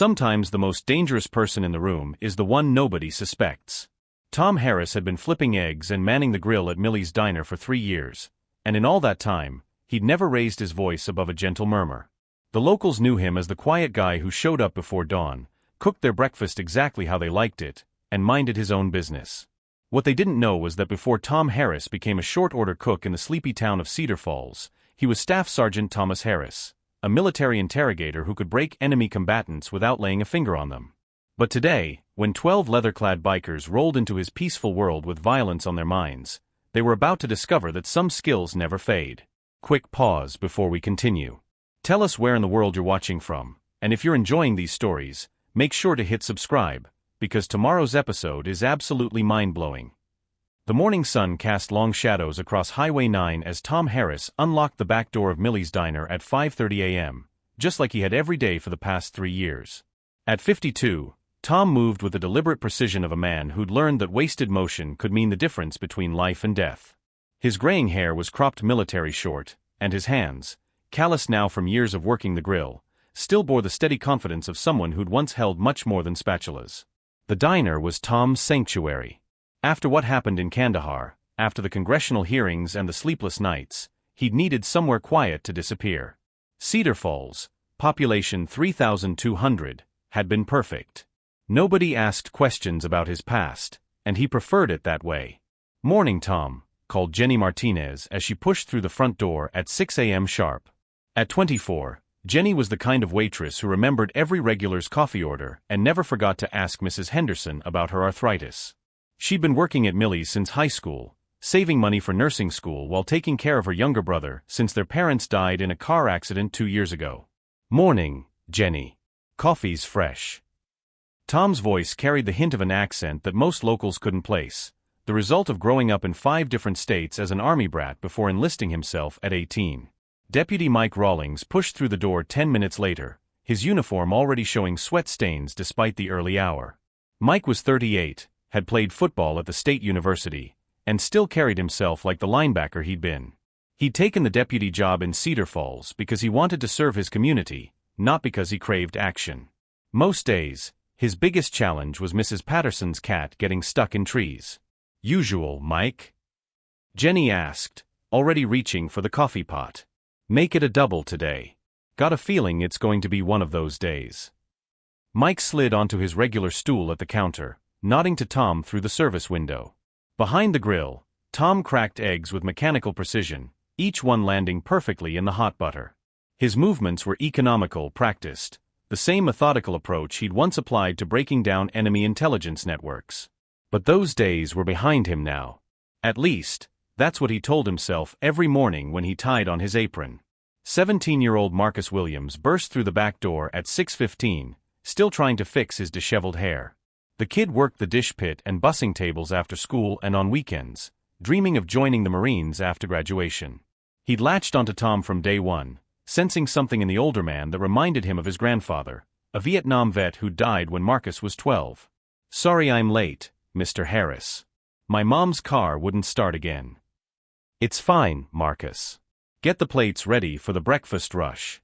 Sometimes the most dangerous person in the room is the one nobody suspects. Tom Harris had been flipping eggs and manning the grill at Millie's diner for 3 years, and in all that time, he'd never raised his voice above a gentle murmur. The locals knew him as the quiet guy who showed up before dawn, cooked their breakfast exactly how they liked it, and minded his own business. What they didn't know was that before Tom Harris became a short-order cook in the sleepy town of Cedar Falls, he was Staff Sergeant Thomas Harris, a military interrogator who could break enemy combatants without laying a finger on them. But today, when 12 leather-clad bikers rolled into his peaceful world with violence on their minds, they were about to discover that some skills never fade. Quick pause before we continue. Tell us where in the world you're watching from, and if you're enjoying these stories, make sure to hit subscribe, because tomorrow's episode is absolutely mind-blowing. The morning sun cast long shadows across Highway 9 as Tom Harris unlocked the back door of Millie's diner at 5:30 a.m., just like he had every day for the past 3 years. At 52, Tom moved with the deliberate precision of a man who'd learned that wasted motion could mean the difference between life and death. His graying hair was cropped military short, and his hands, calloused now from years of working the grill, still bore the steady confidence of someone who'd once held much more than spatulas. The diner was Tom's sanctuary. After what happened in Kandahar, after the congressional hearings and the sleepless nights, he'd needed somewhere quiet to disappear. Cedar Falls, population 3,200, had been perfect. Nobody asked questions about his past, and he preferred it that way. "Morning, Tom," called Jenny Martinez as she pushed through the front door at 6 a.m. sharp. At 24, Jenny was the kind of waitress who remembered every regular's coffee order and never forgot to ask Mrs. Henderson about her arthritis. She'd been working at Millie's since high school, saving money for nursing school while taking care of her younger brother since their parents died in a car accident 2 years ago. "Morning, Jenny. Coffee's fresh." Tom's voice carried the hint of an accent that most locals couldn't place, the result of growing up in 5 different states as an army brat before enlisting himself at 18. Deputy Mike Rawlings pushed through the door 10 minutes later, his uniform already showing sweat stains despite the early hour. Mike was 38, had played football at the state university, and still carried himself like the linebacker he'd been. He'd taken the deputy job in Cedar Falls because he wanted to serve his community, not because he craved action. Most days, his biggest challenge was Mrs. Patterson's cat getting stuck in trees. "Usual, Mike?" Jenny asked, already reaching for the coffee pot. "Make it a double today. Got a feeling it's going to be one of those days." Mike slid onto his regular stool at the counter, nodding to Tom through the service window. Behind the grill, Tom cracked eggs with mechanical precision, each one landing perfectly in the hot butter. His movements were economical, practiced, the same methodical approach he'd once applied to breaking down enemy intelligence networks. But those days were behind him now. At least, that's what he told himself every morning when he tied on his apron. 17-year-old Marcus Williams burst through the back door at 6:15, still trying to fix his disheveled hair. The kid worked the dish pit and bussing tables after school and on weekends, dreaming of joining the Marines after graduation. He'd latched onto Tom from day one, sensing something in the older man that reminded him of his grandfather, a Vietnam vet who died when Marcus was 12. "Sorry I'm late, Mr. Harris. My mom's car wouldn't start again." "It's fine, Marcus. Get the plates ready for the breakfast rush."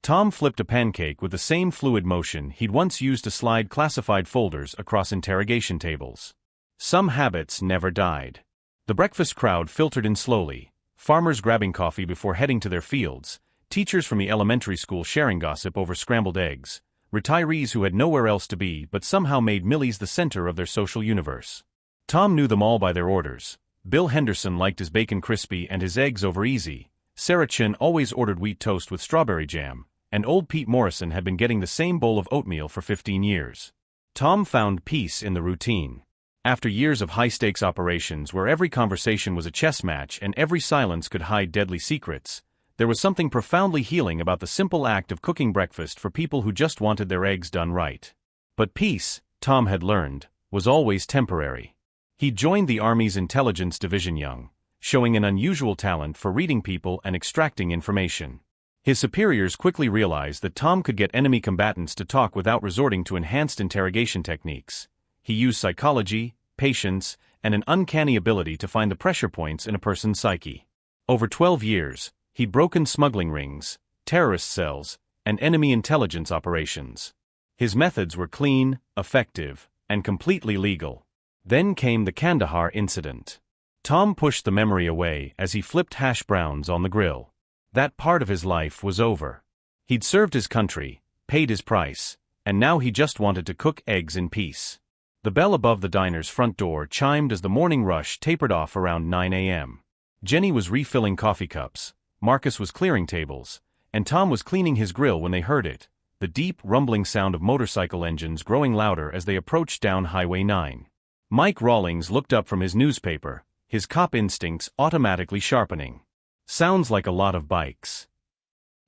Tom flipped a pancake with the same fluid motion he'd once used to slide classified folders across interrogation tables. Some habits never died. The breakfast crowd filtered in slowly, farmers grabbing coffee before heading to their fields, teachers from the elementary school sharing gossip over scrambled eggs, retirees who had nowhere else to be but somehow made Millie's the center of their social universe. Tom knew them all by their orders. Bill Henderson liked his bacon crispy and his eggs over easy. Sarah Chin always ordered wheat toast with strawberry jam, and old Pete Morrison had been getting the same bowl of oatmeal for 15 years. Tom found peace in the routine. After years of high-stakes operations where every conversation was a chess match and every silence could hide deadly secrets, there was something profoundly healing about the simple act of cooking breakfast for people who just wanted their eggs done right. But peace, Tom had learned, was always temporary. He joined the Army's intelligence division young, showing an unusual talent for reading people and extracting information. His superiors quickly realized that Tom could get enemy combatants to talk without resorting to enhanced interrogation techniques. He used psychology, patience, and an uncanny ability to find the pressure points in a person's psyche. Over 12 years, he'd broken smuggling rings, terrorist cells, and enemy intelligence operations. His methods were clean, effective, and completely legal. Then came the Kandahar incident. Tom pushed the memory away as he flipped hash browns on the grill. That part of his life was over. He'd served his country, paid his price, and now he just wanted to cook eggs in peace. The bell above the diner's front door chimed as the morning rush tapered off around 9 a.m. Jenny was refilling coffee cups, Marcus was clearing tables, and Tom was cleaning his grill when they heard it, the deep, rumbling sound of motorcycle engines growing louder as they approached down Highway 9. Mike Rawlings looked up from his newspaper, his cop instincts automatically sharpening. Sounds like a lot of bikes.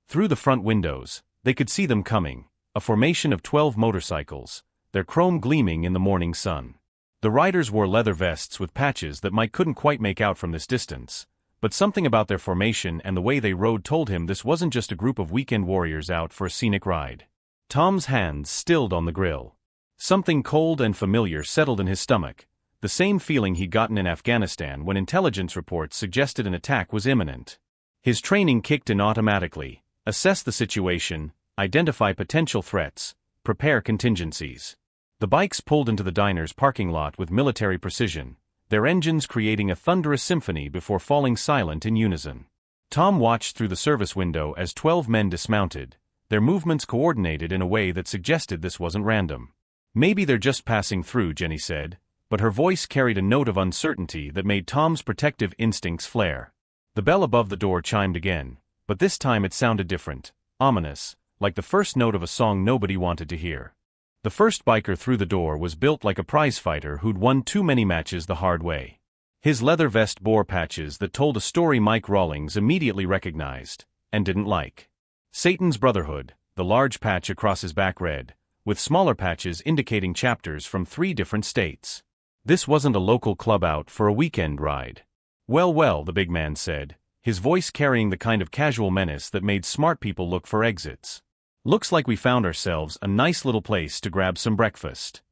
Through the front windows, they could see them coming, a formation of 12 motorcycles, their chrome gleaming in the morning sun. The riders wore leather vests with patches that Mike couldn't quite make out from this distance, but something about their formation and the way they rode told him this wasn't just a group of weekend warriors out for a scenic ride. Tom's hands stilled on the grill. Something cold and familiar settled in his stomach, the same feeling he'd gotten in Afghanistan when intelligence reports suggested an attack was imminent. His training kicked in automatically: assess the situation, identify potential threats, prepare contingencies. The bikes pulled into the diner's parking lot with military precision, their engines creating a thunderous symphony before falling silent in unison. Tom watched through the service window as 12 men dismounted, their movements coordinated in a way that suggested this wasn't random. "Maybe they're just passing through," Jenny said, but her voice carried a note of uncertainty that made Tom's protective instincts flare. The bell above the door chimed again, but this time it sounded different, ominous, like the first note of a song nobody wanted to hear. The first biker through the door was built like a prizefighter who'd won too many matches the hard way. His leather vest bore patches that told a story Mike Rawlings immediately recognized, and didn't like. Satan's Brotherhood, the large patch across his back read, with smaller patches indicating chapters from 3 different states. This wasn't a local club out for a weekend ride. Well, the big man said, his voice carrying the kind of casual menace that made smart people look for exits. "Looks like we found ourselves a nice little place to grab some breakfast."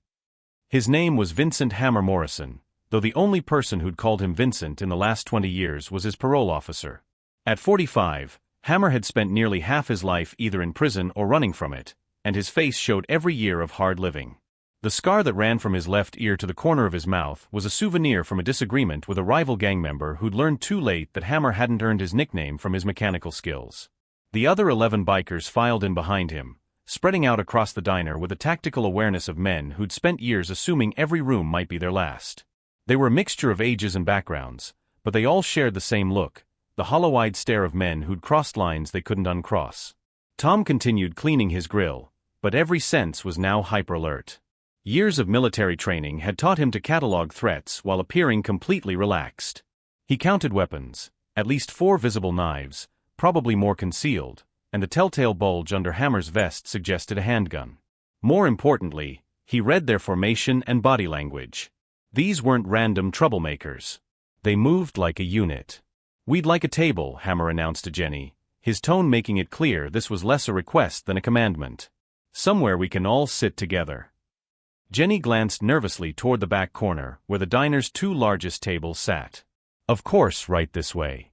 His name was Vincent Hammer Morrison, though the only person who'd called him Vincent in the last 20 years was his parole officer. At 45, Hammer had spent nearly half his life either in prison or running from it, and his face showed every year of hard living. The scar that ran from his left ear to the corner of his mouth was a souvenir from a disagreement with a rival gang member who'd learned too late that Hammer hadn't earned his nickname from his mechanical skills. The other 11 bikers filed in behind him, spreading out across the diner with a tactical awareness of men who'd spent years assuming every room might be their last. They were a mixture of ages and backgrounds, but they all shared the same look, the hollow-eyed stare of men who'd crossed lines they couldn't uncross. Tom continued cleaning his grill, but every sense was now hyper-alert. Years of military training had taught him to catalog threats while appearing completely relaxed. He counted weapons, at least 4 visible knives, probably more concealed, and the telltale bulge under Hammer's vest suggested a handgun. More importantly, he read their formation and body language. These weren't random troublemakers. They moved like a unit. "We'd like a table," Hammer announced to Jenny, his tone making it clear this was less a request than a commandment. "Somewhere we can all sit together." Jenny glanced nervously toward the back corner, where the diner's 2 largest tables sat. "Of course, right this way."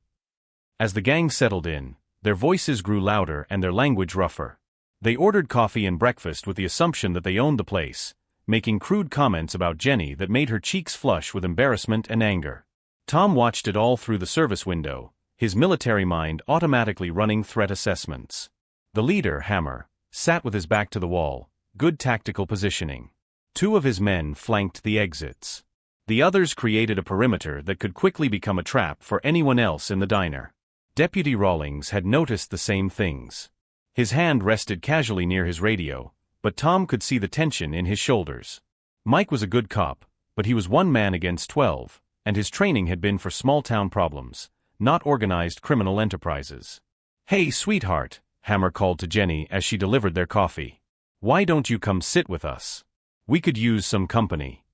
As the gang settled in, their voices grew louder and their language rougher. They ordered coffee and breakfast with the assumption that they owned the place, making crude comments about Jenny that made her cheeks flush with embarrassment and anger. Tom watched it all through the service window, his military mind automatically running threat assessments. The leader, Hammer, sat with his back to the wall, good tactical positioning. 2 of his men flanked the exits. The others created a perimeter that could quickly become a trap for anyone else in the diner. Deputy Rawlings had noticed the same things. His hand rested casually near his radio, but Tom could see the tension in his shoulders. Mike was a good cop, but he was 1 man against 12, and his training had been for small-town problems, not organized criminal enterprises. "Hey, sweetheart," Hammer called to Jenny as she delivered their coffee. "Why don't you come sit with us? We could use some company."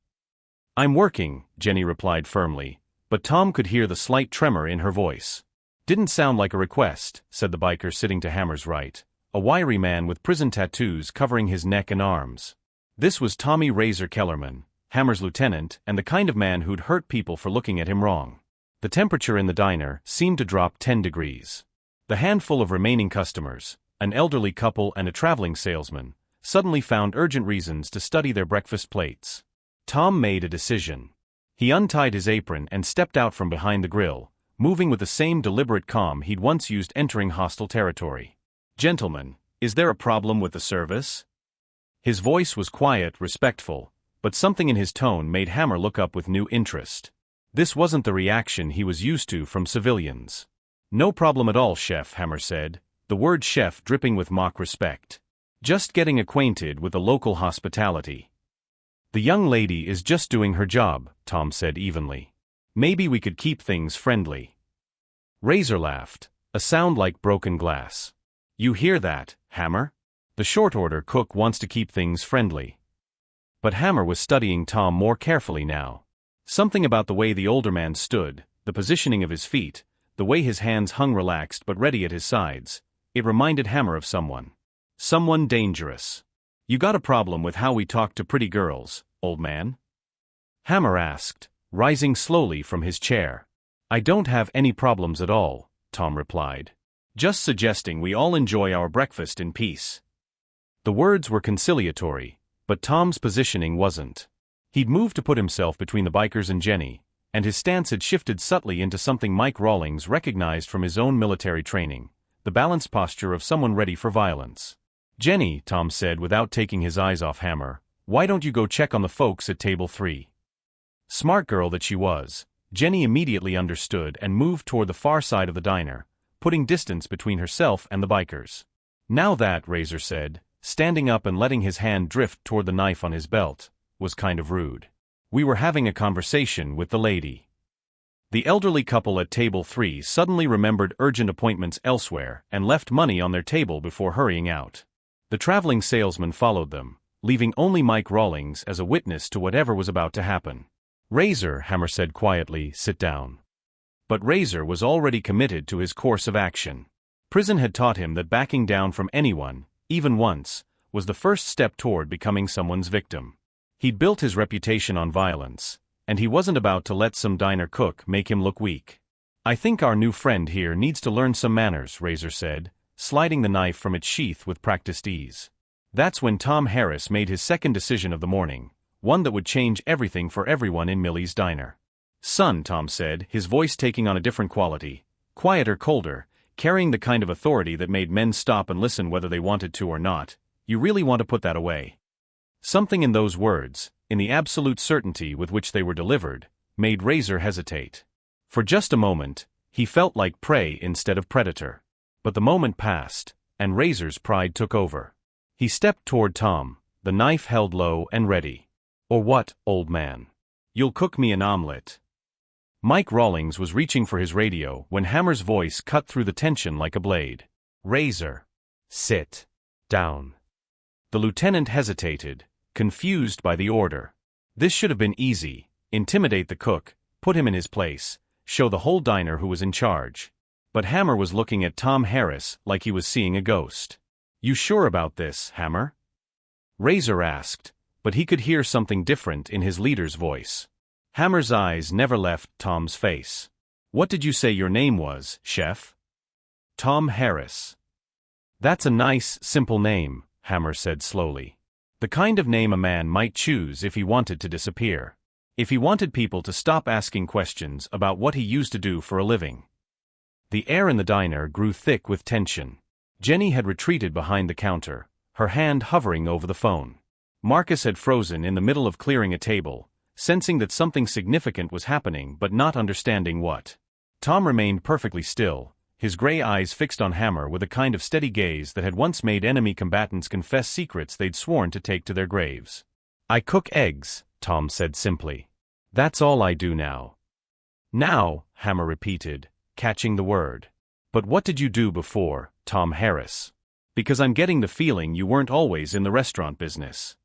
"I'm working," Jenny replied firmly, but Tom could hear the slight tremor in her voice. "Didn't sound like a request," said the biker sitting to Hammer's right, a wiry man with prison tattoos covering his neck and arms. This was Tommy Razor Kellerman, Hammer's lieutenant, and the kind of man who'd hurt people for looking at him wrong. The temperature in the diner seemed to drop 10 degrees. The handful of remaining customers, an elderly couple and a traveling salesman, suddenly found urgent reasons to study their breakfast plates. Tom made a decision. He untied his apron and stepped out from behind the grill, moving with the same deliberate calm he'd once used entering hostile territory. "Gentlemen, is there a problem with the service?" His voice was quiet, respectful, but something in his tone made Hammer look up with new interest. This wasn't the reaction he was used to from civilians. "No problem at all, chef," Hammer said, the word chef dripping with mock respect. "Just getting acquainted with the local hospitality." "The young lady is just doing her job," Tom said evenly. "Maybe we could keep things friendly." Razor laughed, a sound like broken glass. "You hear that, Hammer? The short order cook wants to keep things friendly." But Hammer was studying Tom more carefully now. Something about the way the older man stood, the positioning of his feet, the way his hands hung relaxed but ready at his sides, it reminded Hammer of someone. Someone dangerous. "You got a problem with how we talk to pretty girls, old man?" Hammer asked, rising slowly from his chair. "I don't have any problems at all," Tom replied. "Just suggesting we all enjoy our breakfast in peace." The words were conciliatory, but Tom's positioning wasn't. He'd moved to put himself between the bikers and Jenny, and his stance had shifted subtly into something Mike Rawlings recognized from his own military training, the balanced posture of someone ready for violence. "Jenny," Tom said without taking his eyes off Hammer, "why don't you go check on the folks at table 3? Smart girl that she was, Jenny immediately understood and moved toward the far side of the diner, putting distance between herself and the bikers. "Now that," Razor said, standing up and letting his hand drift toward the knife on his belt, "was kind of rude. We were having a conversation with the lady." The elderly couple at table 3 suddenly remembered urgent appointments elsewhere and left money on their table before hurrying out. The traveling salesman followed them, leaving only Mike Rawlings as a witness to whatever was about to happen. "Razor," Hammer said quietly, "sit down." But Razor was already committed to his course of action. Prison had taught him that backing down from anyone, even once, was the first step toward becoming someone's victim. He'd built his reputation on violence, and he wasn't about to let some diner cook make him look weak. "I think our new friend here needs to learn some manners," Razor said, sliding the knife from its sheath with practiced ease. That's when Tom Harris made his second decision of the morning, one that would change everything for everyone in Millie's diner. "Son," Tom said, his voice taking on a different quality, quieter, colder, carrying the kind of authority that made men stop and listen whether they wanted to or not, "you really want to put that away?" Something in those words, in the absolute certainty with which they were delivered, made Razor hesitate. For just a moment, he felt like prey instead of predator. But the moment passed, and Razor's pride took over. He stepped toward Tom, the knife held low and ready. "Or what, old man? You'll cook me an omelet." Mike Rawlings was reaching for his radio when Hammer's voice cut through the tension like a blade. "Razor, sit down." The lieutenant hesitated, confused by the order. This should have been easy: intimidate the cook, put him in his place, show the whole diner who was in charge. But Hammer was looking at Tom Harris like he was seeing a ghost. "You sure about this, Hammer?" Razor asked, but he could hear something different in his leader's voice. Hammer's eyes never left Tom's face. "What did you say your name was, chef?" "Tom Harris." "That's a nice, simple name," Hammer said slowly. "The kind of name a man might choose if he wanted to disappear. If he wanted people to stop asking questions about what he used to do for a living." The air in the diner grew thick with tension. Jenny had retreated behind the counter, her hand hovering over the phone. Marcus had frozen in the middle of clearing a table, sensing that something significant was happening but not understanding what. Tom remained perfectly still, his gray eyes fixed on Hammer with a kind of steady gaze that had once made enemy combatants confess secrets they'd sworn to take to their graves. "I cook eggs," Tom said simply. "That's all I do now." "Now," Hammer repeated, catching the word. "But what did you do before, Tom Harris? Because I'm getting the feeling you weren't always in the restaurant business."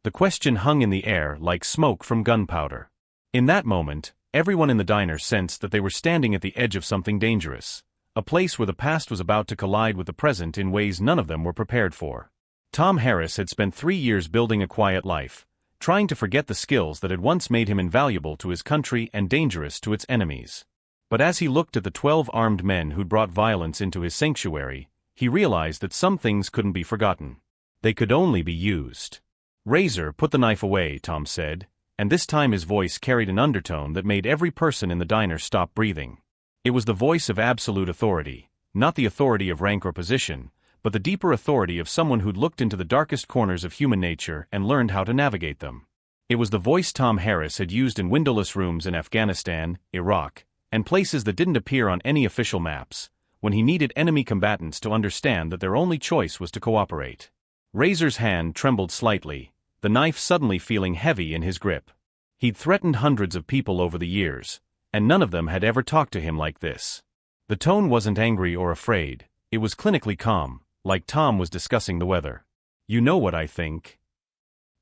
The question hung in the air like smoke from gunpowder. In that moment, everyone in the diner sensed that they were standing at the edge of something dangerous, a place where the past was about to collide with the present in ways none of them were prepared for. Tom Harris had spent 3 years building a quiet life, trying to forget the skills that had once made him invaluable to his country and dangerous to its enemies. But as he looked at the 12 armed men who'd brought violence into his sanctuary, he realized that some things couldn't be forgotten. They could only be used. Razor, put the knife away, Tom said, and this time his voice carried an undertone that made every person in the diner stop breathing. It was the voice of absolute authority, not the authority of rank or position, but the deeper authority of someone who'd looked into the darkest corners of human nature and learned how to navigate them. It was the voice Tom Harris had used in windowless rooms in Afghanistan, Iraq, and places that didn't appear on any official maps, when he needed enemy combatants to understand that their only choice was to cooperate. Razor's hand trembled slightly, the knife suddenly feeling heavy in his grip. He'd threatened hundreds of people over the years, and none of them had ever talked to him like this. The tone wasn't angry or afraid, it was clinically calm, like Tom was discussing the weather. You know what I think?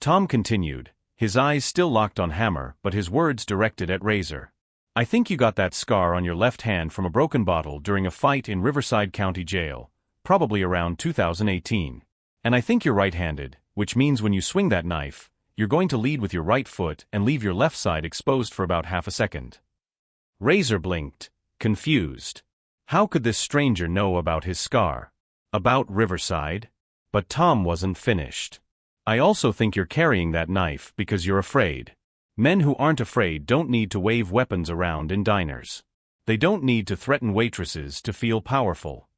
Tom continued, his eyes still locked on Hammer but his words directed at Razor. I think you got that scar on your left hand from a broken bottle during a fight in Riverside County Jail, probably around 2018. And I think you're right-handed, which means when you swing that knife, you're going to lead with your right foot and leave your left side exposed for about half a second. Razor blinked, confused. How could this stranger know about his scar? About Riverside? But Tom wasn't finished. I also think you're carrying that knife because you're afraid. Men who aren't afraid don't need to wave weapons around in diners. They don't need to threaten waitresses to feel powerful.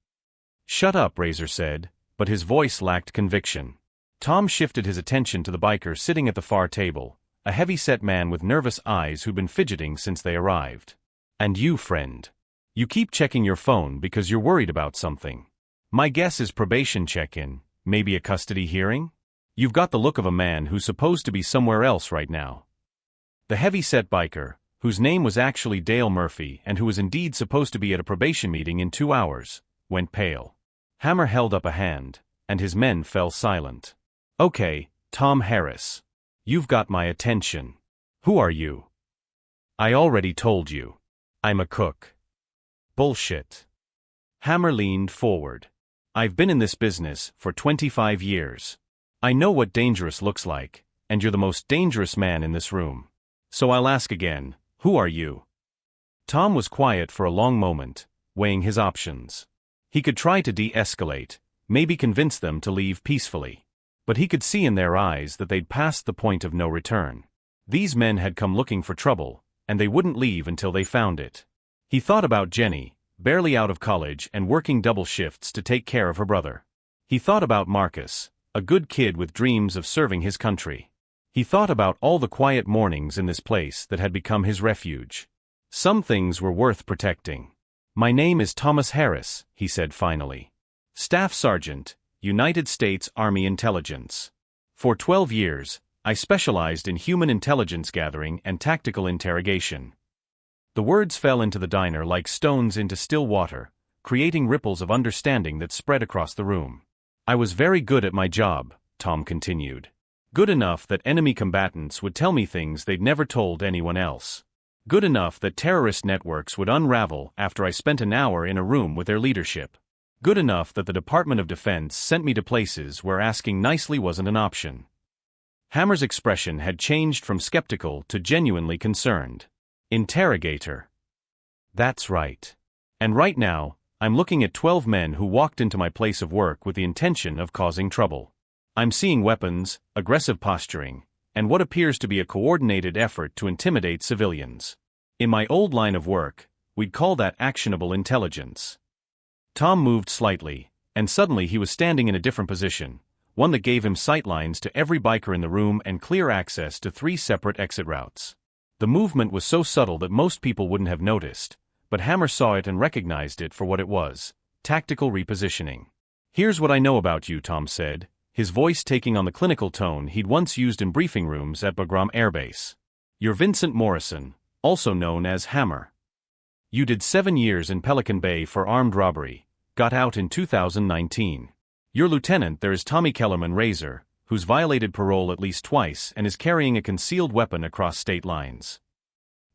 Shut up, Razor said, but his voice lacked conviction. Tom shifted his attention to the biker sitting at the far table, a heavy-set man with nervous eyes who'd been fidgeting since they arrived. And you, friend. You keep checking your phone because you're worried about something. My guess is probation check-in, maybe a custody hearing? You've got the look of a man who's supposed to be somewhere else right now. The heavy-set biker, whose name was actually Dale Murphy and who was indeed supposed to be at a probation meeting in 2 hours, went pale. Hammer held up a hand, and his men fell silent. Okay, Tom Harris. You've got my attention. Who are you? I already told you. I'm a cook. Bullshit. Hammer leaned forward. I've been in this business for 25 years. I know what dangerous looks like, and you're the most dangerous man in this room. So I'll ask again, who are you? Tom was quiet for a long moment, weighing his options. He could try to de-escalate, maybe convince them to leave peacefully. But he could see in their eyes that they'd passed the point of no return. These men had come looking for trouble, and they wouldn't leave until they found it. He thought about Jenny, barely out of college and working double shifts to take care of her brother. He thought about Marcus, a good kid with dreams of serving his country. He thought about all the quiet mornings in this place that had become his refuge. Some things were worth protecting. My name is Thomas Harris, he said finally. Staff Sergeant, United States Army Intelligence. For 12 years, I specialized in human intelligence gathering and tactical interrogation. The words fell into the diner like stones into still water, creating ripples of understanding that spread across the room. I was very good at my job, Tom continued. Good enough that enemy combatants would tell me things they'd never told anyone else. Good enough that terrorist networks would unravel after I spent an hour in a room with their leadership. Good enough that the Department of Defense sent me to places where asking nicely wasn't an option. Hammer's expression had changed from skeptical to genuinely concerned. Interrogator. That's right. And right now, I'm looking at 12 men who walked into my place of work with the intention of causing trouble. I'm seeing weapons, aggressive posturing, and what appears to be a coordinated effort to intimidate civilians. In my old line of work, we'd call that actionable intelligence. Tom moved slightly, and suddenly he was standing in a different position, one that gave him sightlines to every biker in the room and clear access to 3 separate exit routes. The movement was so subtle that most people wouldn't have noticed, but Hammer saw it and recognized it for what it was: tactical repositioning. Here's what I know about you, Tom said, his voice taking on the clinical tone he'd once used in briefing rooms at Bagram Air Base. You're Vincent Morrison, also known as Hammer. You did 7 years in Pelican Bay for armed robbery, got out in 2019. Your lieutenant there is Tommy Kellerman Razor, who's violated parole at least twice and is carrying a concealed weapon across state lines.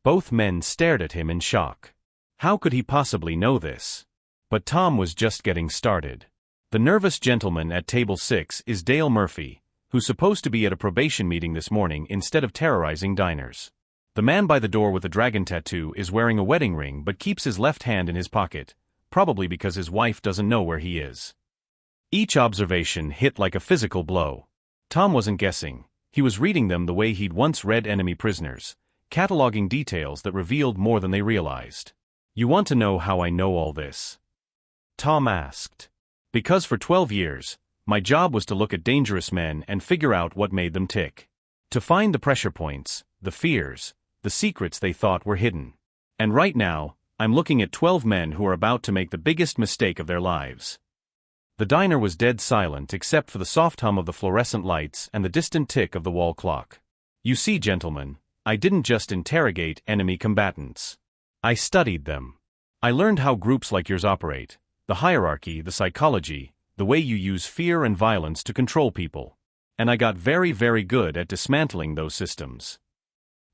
Both men stared at him in shock. How could he possibly know this? But Tom was just getting started. The nervous gentleman at table 6 is Dale Murphy, who's supposed to be at a probation meeting this morning instead of terrorizing diners. The man by the door with the dragon tattoo is wearing a wedding ring but keeps his left hand in his pocket, probably because his wife doesn't know where he is. Each observation hit like a physical blow. Tom wasn't guessing. He was reading them the way he'd once read enemy prisoners, cataloging details that revealed more than they realized. "You want to know how I know all this?" Tom asked. "Because for 12 years, my job was to look at dangerous men and figure out what made them tick. To find the pressure points, the fears, the secrets they thought were hidden. And right now, I'm looking at 12 men who are about to make the biggest mistake of their lives." The diner was dead silent except for the soft hum of the fluorescent lights and the distant tick of the wall clock. "You see, gentlemen, I didn't just interrogate enemy combatants. I studied them. I learned how groups like yours operate, the hierarchy, the psychology, the way you use fear and violence to control people. And I got very, very good at dismantling those systems."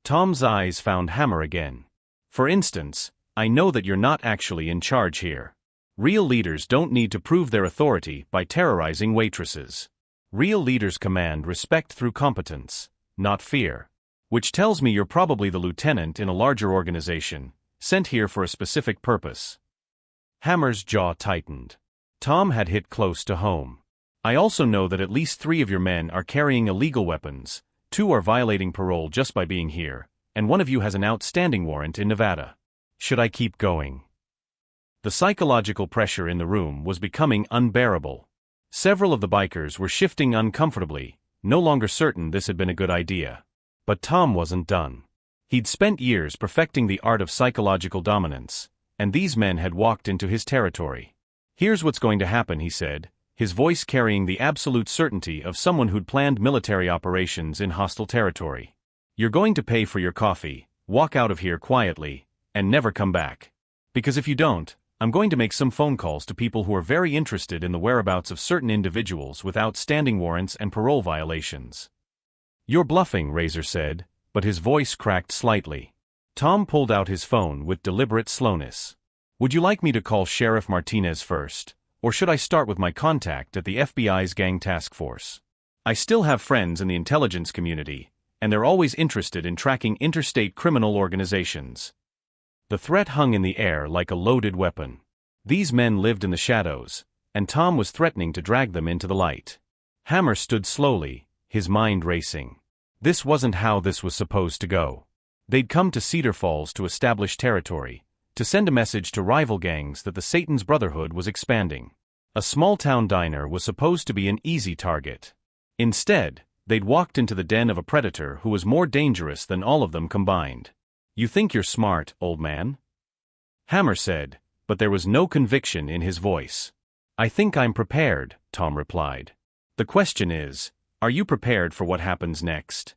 Tom's eyes found Hammer again. "For instance, I know that you're not actually in charge here. Real leaders don't need to prove their authority by terrorizing waitresses. Real leaders command respect through competence, not fear. Which tells me you're probably the lieutenant in a larger organization, sent here for a specific purpose." Hammer's jaw tightened. Tom had hit close to home. "I also know that at least 3 of your men are carrying illegal weapons, 2 are violating parole just by being here, and 1 of you has an outstanding warrant in Nevada. Should I keep going?" The psychological pressure in the room was becoming unbearable. Several of the bikers were shifting uncomfortably, no longer certain this had been a good idea. But Tom wasn't done. He'd spent years perfecting the art of psychological dominance, and these men had walked into his territory. "Here's what's going to happen," he said, his voice carrying the absolute certainty of someone who'd planned military operations in hostile territory. "You're going to pay for your coffee, walk out of here quietly, and never come back. Because if you don't, I'm going to make some phone calls to people who are very interested in the whereabouts of certain individuals with outstanding warrants and parole violations." "You're bluffing," Razor said, but his voice cracked slightly. Tom pulled out his phone with deliberate slowness. "Would you like me to call Sheriff Martinez first, or should I start with my contact at the FBI's gang task force? I still have friends in the intelligence community, and they're always interested in tracking interstate criminal organizations." The threat hung in the air like a loaded weapon. These men lived in the shadows, and Tom was threatening to drag them into the light. Hammer stood slowly, his mind racing. This wasn't how this was supposed to go. They'd come to Cedar Falls to establish territory, to send a message to rival gangs that the Satan's Brotherhood was expanding. A small-town diner was supposed to be an easy target. Instead, they'd walked into the den of a predator who was more dangerous than all of them combined. "You think you're smart, old man?" Hammer said, but there was no conviction in his voice. "I think I'm prepared," Tom replied. "The question is, are you prepared for what happens next?"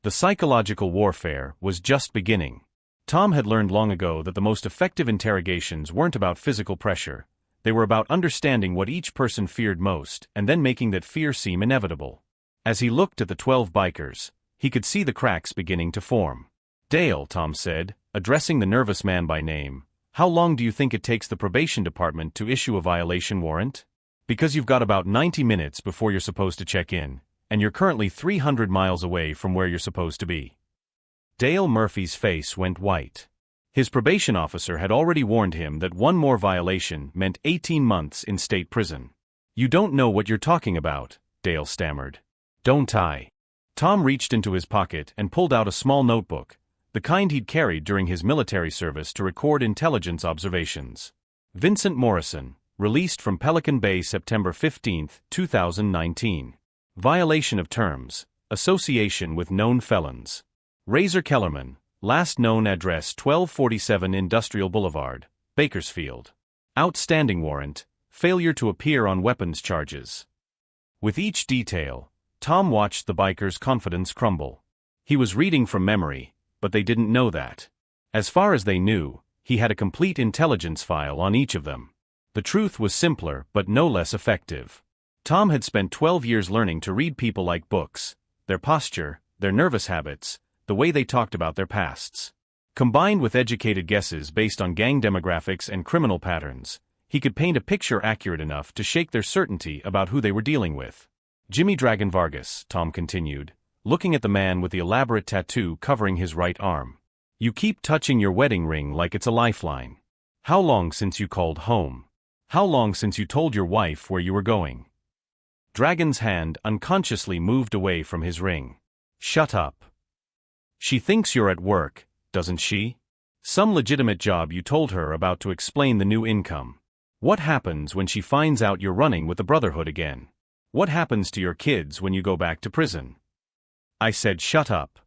The psychological warfare was just beginning. Tom had learned long ago that the most effective interrogations weren't about physical pressure, they were about understanding what each person feared most and then making that fear seem inevitable. As he looked at the 12 bikers, he could see the cracks beginning to form. "Dale," Tom said, addressing the nervous man by name, "how long do you think it takes the probation department to issue a violation warrant? Because you've got about 90 minutes before you're supposed to check in, and you're currently 300 miles away from where you're supposed to be." Dale Murphy's face went white. His probation officer had already warned him that one more violation meant 18 months in state prison. "You don't know what you're talking about," Dale stammered. "Don't I?" Tom reached into his pocket and pulled out a small notebook, the kind he'd carried during his military service to record intelligence observations. Vincent Morrison, released from Pelican Bay September 15, 2019. Violation of terms, association with known felons. Razor Kellerman, last known address 1247 Industrial Boulevard, Bakersfield. Outstanding warrant, failure to appear on weapons charges. With each detail, Tom watched the biker's confidence crumble. He was reading from memory, but they didn't know that. As far as they knew, he had a complete intelligence file on each of them. The truth was simpler but no less effective. Tom had spent 12 years learning to read people like books, their posture, their nervous habits, the way they talked about their pasts. Combined with educated guesses based on gang demographics and criminal patterns, he could paint a picture accurate enough to shake their certainty about who they were dealing with. "Jimmy Dragon Vargas," Tom continued, looking at the man with the elaborate tattoo covering his right arm. "You keep touching your wedding ring like it's a lifeline. How long since you called home?" How long since you told your wife where you were going? Dragon's hand unconsciously moved away from his ring. Shut up. She thinks you're at work, doesn't she? Some legitimate job you told her about to explain the new income. What happens when she finds out you're running with the Brotherhood again? What happens to your kids when you go back to prison? I said shut up.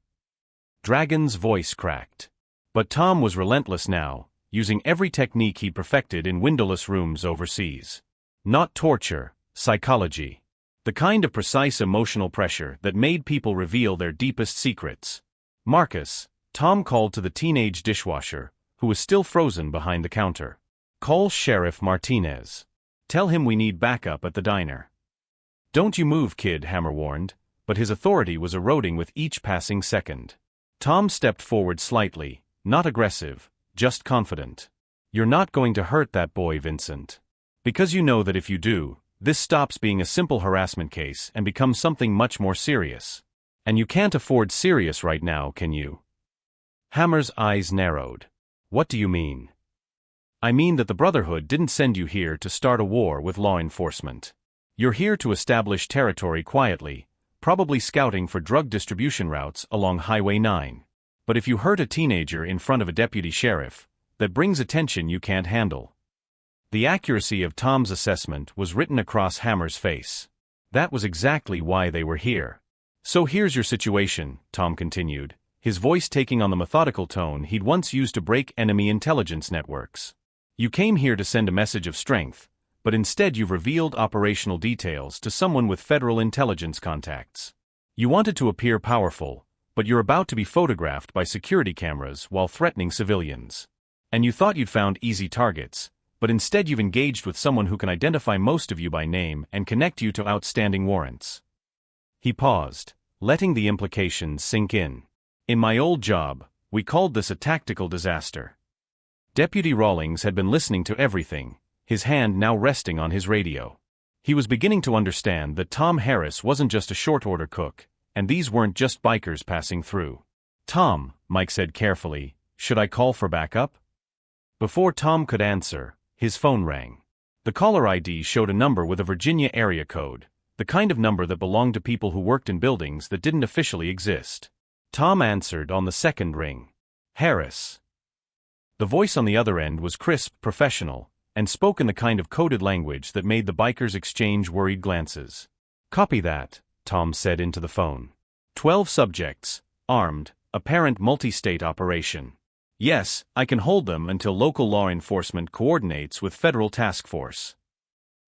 Dragon's voice cracked. But Tom was relentless now, using every technique he'd perfected in windowless rooms overseas. Not torture, psychology. The kind of precise emotional pressure that made people reveal their deepest secrets. Marcus, Tom called to the teenage dishwasher, who was still frozen behind the counter. Call Sheriff Martinez. Tell him we need backup at the diner. Don't you move, kid, Hammer warned, but his authority was eroding with each passing second. Tom stepped forward slightly, not aggressive, just confident. You're not going to hurt that boy, Vincent. Because you know that if you do, this stops being a simple harassment case and becomes something much more serious. And you can't afford serious right now, can you? Hammer's eyes narrowed. What do you mean? I mean that the Brotherhood didn't send you here to start a war with law enforcement. You're here to establish territory quietly, probably scouting for drug distribution routes along Highway 9. But if you hurt a teenager in front of a deputy sheriff, that brings attention you can't handle. The accuracy of Tom's assessment was written across Hammer's face. That was exactly why they were here. So here's your situation, Tom continued, his voice taking on the methodical tone he'd once used to break enemy intelligence networks. You came here to send a message of strength, but instead you've revealed operational details to someone with federal intelligence contacts. You wanted to appear powerful, but you're about to be photographed by security cameras while threatening civilians. And you thought you'd found easy targets, but instead you've engaged with someone who can identify most of you by name and connect you to outstanding warrants. He paused, letting the implications sink in. In my old job, we called this a tactical disaster. Deputy Rawlings had been listening to everything, his hand now resting on his radio. He was beginning to understand that Tom Harris wasn't just a short-order cook, and these weren't just bikers passing through. Tom, Mike said carefully, should I call for backup? Before Tom could answer, his phone rang. The caller ID showed a number with a Virginia area code, the kind of number that belonged to people who worked in buildings that didn't officially exist. Tom answered on the second ring. Harris. The voice on the other end was crisp, professional, and spoke in the kind of coded language that made the bikers exchange worried glances. Copy that, Tom said into the phone. 12 subjects, armed, apparent multi-state operation. Yes, I can hold them until local law enforcement coordinates with federal task force.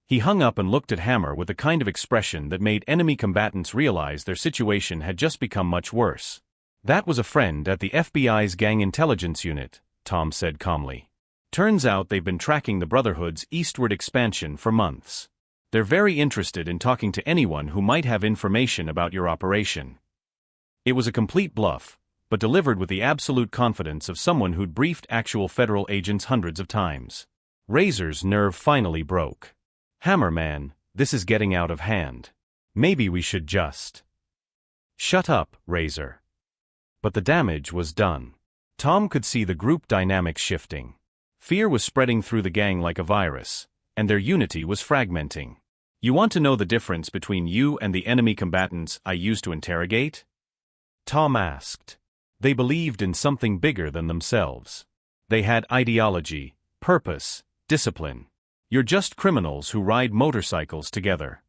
He hung up and looked at Hammer with the kind of expression that made enemy combatants realize their situation had just become much worse. That was a friend at the FBI's Gang Intelligence Unit, Tom said calmly. Turns out they've been tracking the Brotherhood's eastward expansion for months. They're very interested in talking to anyone who might have information about your operation. It was a complete bluff, but delivered with the absolute confidence of someone who'd briefed actual federal agents hundreds of times. Razor's nerve finally broke. Hammer man, this is getting out of hand. Maybe we should just... Shut up, Razor. But the damage was done. Tom could see the group dynamics shifting. Fear was spreading through the gang like a virus, and their unity was fragmenting. You want to know the difference between you and the enemy combatants I used to interrogate? Tom asked. They believed in something bigger than themselves. They had ideology, purpose, discipline. You're just criminals who ride motorcycles together.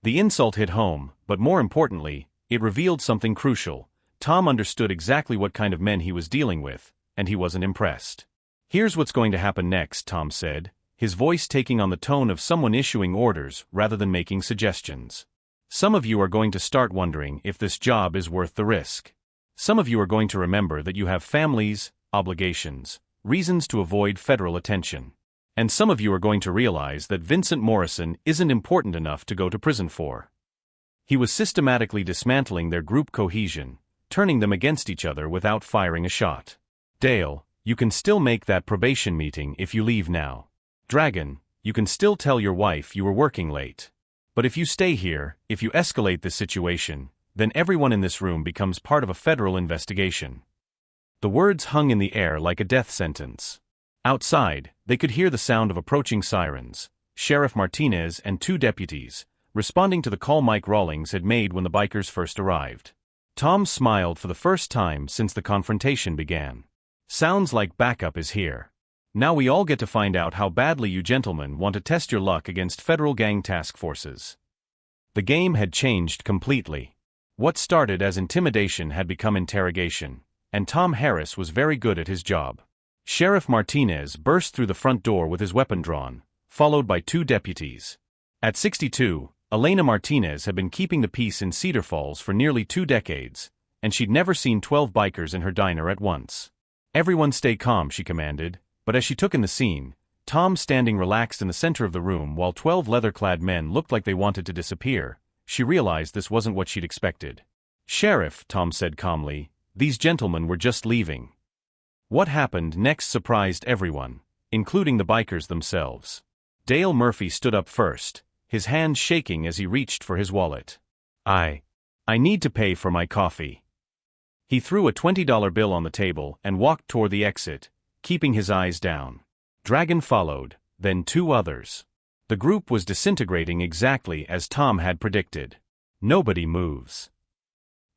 The insult hit home, but more importantly, it revealed something crucial. Tom understood exactly what kind of men he was dealing with, and he wasn't impressed. Here's what's going to happen next, Tom said, his voice taking on the tone of someone issuing orders rather than making suggestions. Some of you are going to start wondering if this job is worth the risk. Some of you are going to remember that you have families, obligations, reasons to avoid federal attention. And some of you are going to realize that Vincent Morrison isn't important enough to go to prison for. He was systematically dismantling their group cohesion, turning them against each other without firing a shot. Dale, you can still make that probation meeting if you leave now. Dragon, you can still tell your wife you were working late. But if you stay here, if you escalate this situation, then everyone in this room becomes part of a federal investigation. The words hung in the air like a death sentence. Outside, they could hear the sound of approaching sirens. Sheriff Martinez and 2 deputies, responding to the call Mike Rawlings had made when the bikers first arrived. Tom smiled for the first time since the confrontation began. Sounds like backup is here. Now we all get to find out how badly you gentlemen want to test your luck against federal gang task forces. The game had changed completely. What started as intimidation had become interrogation, and Tom Harris was very good at his job. Sheriff Martinez burst through the front door with his weapon drawn, followed by 2 deputies. At 62, Elena Martinez had been keeping the peace in Cedar Falls for nearly 2 decades, and she'd never seen 12 bikers in her diner at once. "Everyone stay calm," she commanded, but as she took in the scene, Tom standing relaxed in the center of the room while 12 leather-clad men looked like they wanted to disappear, she realized this wasn't what she'd expected. "Sheriff," Tom said calmly, "these gentlemen were just leaving." What happened next surprised everyone, including the bikers themselves. Dale Murphy stood up first, his hand shaking as he reached for his wallet. I need to pay for my coffee." He threw a $20 bill on the table and walked toward the exit, keeping his eyes down. Dragon followed, then 2 others. The group was disintegrating exactly as Tom had predicted. Nobody moves.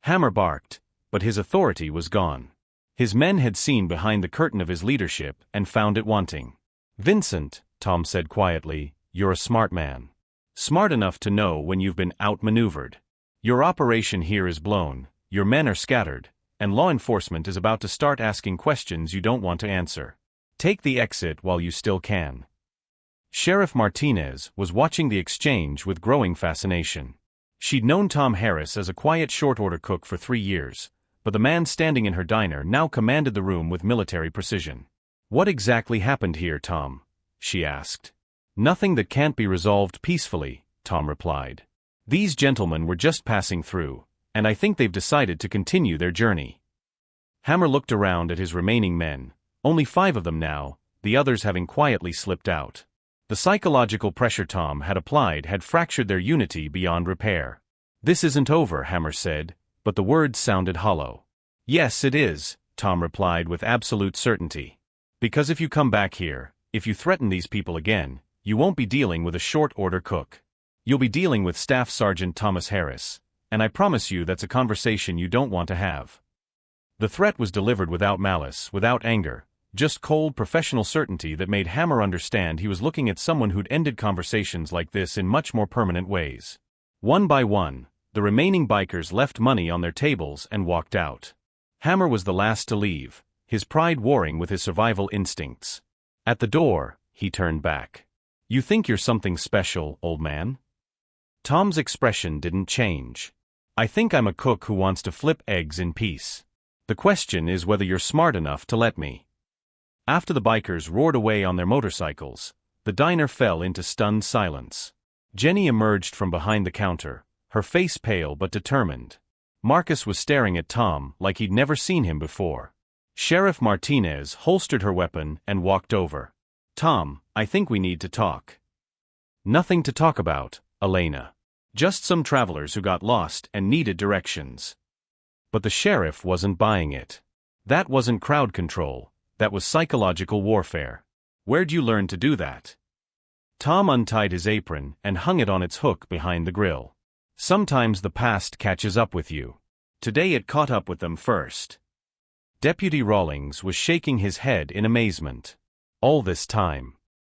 Hammer barked, but his authority was gone. His men had seen behind the curtain of his leadership and found it wanting. "Vincent," Tom said quietly, "you're a smart man. Smart enough to know when you've been outmaneuvered. Your operation here is blown, your men are scattered, and law enforcement is about to start asking questions you don't want to answer. Take the exit while you still can." Sheriff Martinez was watching the exchange with growing fascination. She'd known Tom Harris as a quiet short-order cook for 3 years, but the man standing in her diner now commanded the room with military precision. "What exactly happened here, Tom?" she asked. "Nothing that can't be resolved peacefully," Tom replied. "These gentlemen were just passing through, and I think they've decided to continue their journey." Hammer looked around at his remaining men, only 5 of them now, the others having quietly slipped out. The psychological pressure Tom had applied had fractured their unity beyond repair. "This isn't over," Hammer said, but the words sounded hollow. "Yes, it is," Tom replied with absolute certainty. "Because if you come back here, if you threaten these people again, you won't be dealing with a short-order cook. You'll be dealing with Staff Sergeant Thomas Harris, and I promise you that's a conversation you don't want to have." The threat was delivered without malice, without anger, just cold professional certainty that made Hammer understand he was looking at someone who'd ended conversations like this in much more permanent ways. One by one, the remaining bikers left money on their tables and walked out. Hammer was the last to leave, his pride warring with his survival instincts. At the door, he turned back. "You think you're something special, old man?" Tom's expression didn't change. "I think I'm a cook who wants to flip eggs in peace. The question is whether you're smart enough to let me." After the bikers roared away on their motorcycles, the diner fell into stunned silence. Jenny emerged from behind the counter, her face pale but determined. Marcus was staring at Tom like he'd never seen him before. Sheriff Martinez holstered her weapon and walked over. "Tom, I think we need to talk." "Nothing to talk about, Elena. Just some travelers who got lost and needed directions." But the sheriff wasn't buying it. That wasn't crowd control, that was psychological warfare. "Where'd you learn to do that?" Tom untied his apron and hung it on its hook behind the grill. "Sometimes the past catches up with you. Today it caught up with them first." Deputy Rawlings was shaking his head in amazement. All this time,